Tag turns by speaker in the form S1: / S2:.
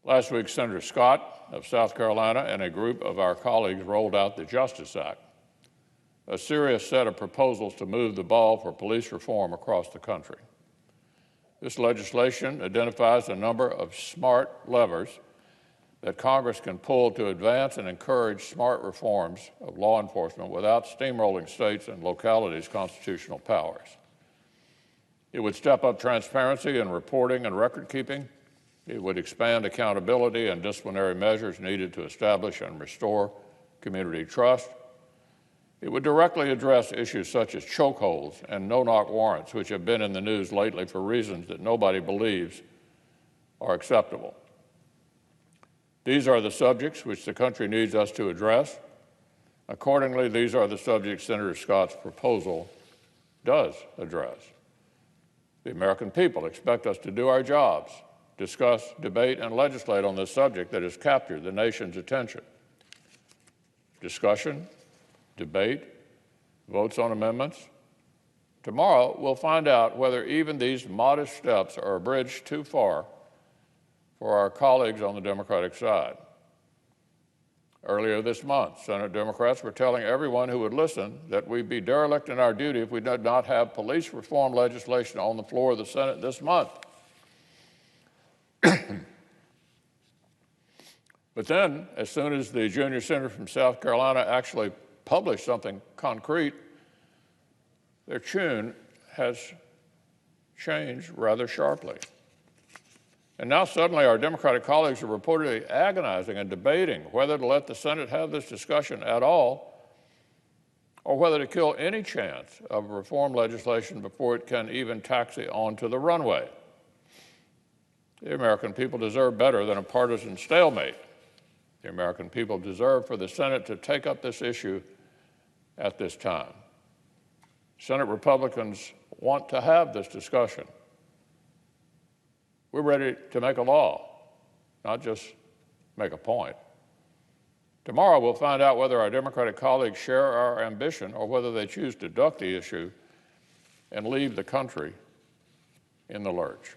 S1: Last week, Senator Scott of South Carolina and a group of our colleagues rolled out the Justice Act, a serious set of proposals to move the ball for police reform across the country. This legislation identifies a number of smart levers that Congress can pull to advance and encourage smart reforms of law enforcement without steamrolling states and localities' constitutional powers. It would step up transparency in reporting and record keeping. It would expand accountability and disciplinary measures needed to establish and restore community trust. It would directly address issues such as chokeholds and no-knock warrants, which have been in the news lately for reasons that nobody believes are acceptable. These are the subjects which the country needs us to address. Accordingly, these are the subjects Senator Scott's proposal does address. The American people expect us to do our jobs, discuss, debate, and legislate on this subject that has captured the nation's attention. Discussion, debate, votes on amendments. Tomorrow, we'll find out whether even these modest steps are a bridge too far for our colleagues on the Democratic side. Earlier this month, Senate Democrats were telling everyone who would listen that we'd be derelict in our duty if we did not have police reform legislation on the floor of the Senate this month. But then, as soon as the junior senator from South Carolina actually published something concrete, their tune has changed rather sharply. And now suddenly our Democratic colleagues are reportedly agonizing and debating whether to let the Senate have this discussion at all or whether to kill any chance of reform legislation before it can even taxi onto the runway. The American people deserve better than a partisan stalemate. The American people deserve for the Senate to take up this issue at this time. Senate Republicans want to have this discussion. We're ready to make a law, not just make a point. Tomorrow we'll find out whether our Democratic colleagues share our ambition or whether they choose to duck the issue and leave the country in the lurch.